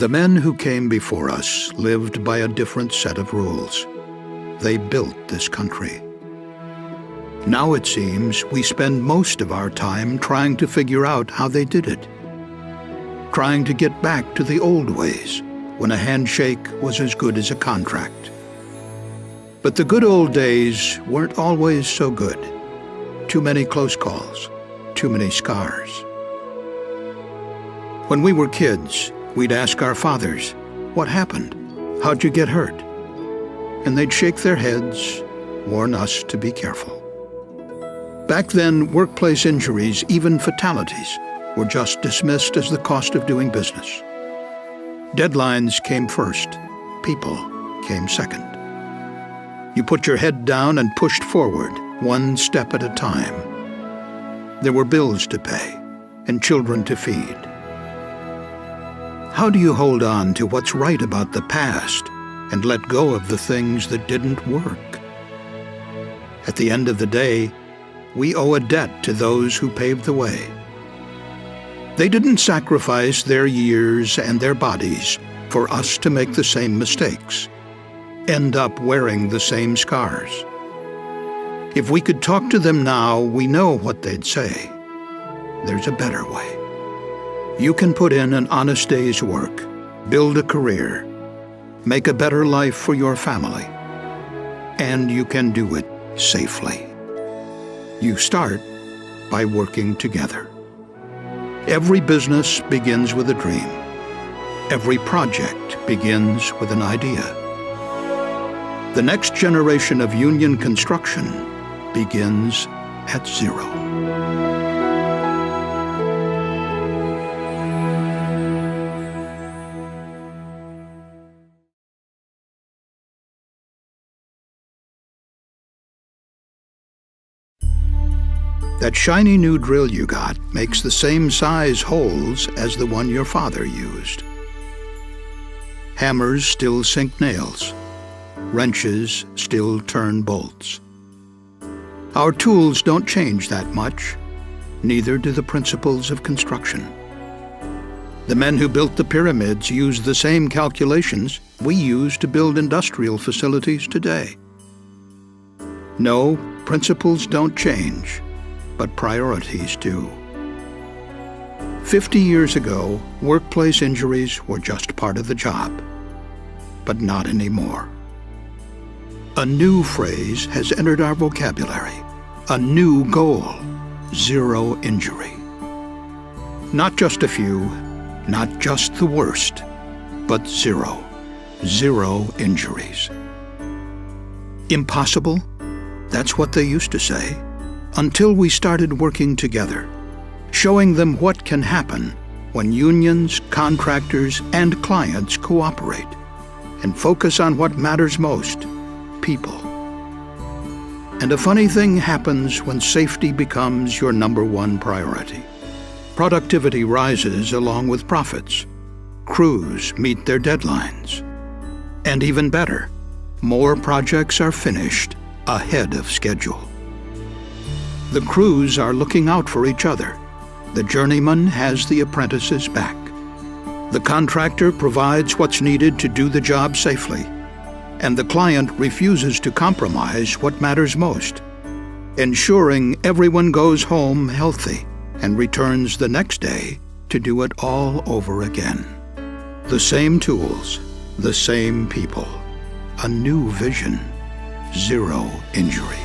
The men who came before us lived by a different set of rules. They built this country. Now it seems we spend most of our time trying to figure out how they did it. Trying to get back to the old ways, when a handshake was as good as a contract. But the good old days weren't always so good. Too many close calls, too many scars. When we were kids, we'd ask our fathers, "What happened? How'd you get hurt?" And they'd shake their heads, warn us to be careful. Back then, workplace injuries, even fatalities, were just dismissed as the cost of doing business. Deadlines came first, people came second. You put your head down and pushed forward, one step at a time. There were bills to pay and children to feed. How do you hold on to what's right about the past and let go of the things that didn't work? At the end of the day, we owe a debt to those who paved the way. They didn't sacrifice their years and their bodies for us to make the same mistakes, end up wearing the same scars. If we could talk to them now, we know what they'd say. There's a better way. You can put in an honest day's work, build a career, make a better life for your family, and you can do it safely. You start by working together. Every business begins with a dream. Every project begins with an idea. The next generation of union construction begins at zero. That shiny new drill you got makes the same size holes as the one your father used. Hammers still sink nails. Wrenches still turn bolts. Our tools don't change that much, neither do the principles of construction. The men who built the pyramids used the same calculations we use to build industrial facilities today. No, principles don't change, but priorities do. 50 years ago, workplace injuries were just part of the job, but not anymore. A new phrase has entered our vocabulary, a new goal: zero injury. Not just a few, not just the worst, but zero. Zero injuries. Impossible? That's what they used to say. Until we started working together, showing them what can happen when unions, contractors, and clients cooperate and focus on what matters most: people. And a funny thing happens when safety becomes your #1 priority. Productivity rises along with profits. Crews meet their deadlines. And even better, more projects are finished ahead of schedule. The crews are looking out for each other. The journeyman has the apprentice's back. The contractor provides what's needed to do the job safely. And the client refuses to compromise what matters most, ensuring everyone goes home healthy and returns the next day to do it all over again. The same tools, the same people, a new vision: zero injury.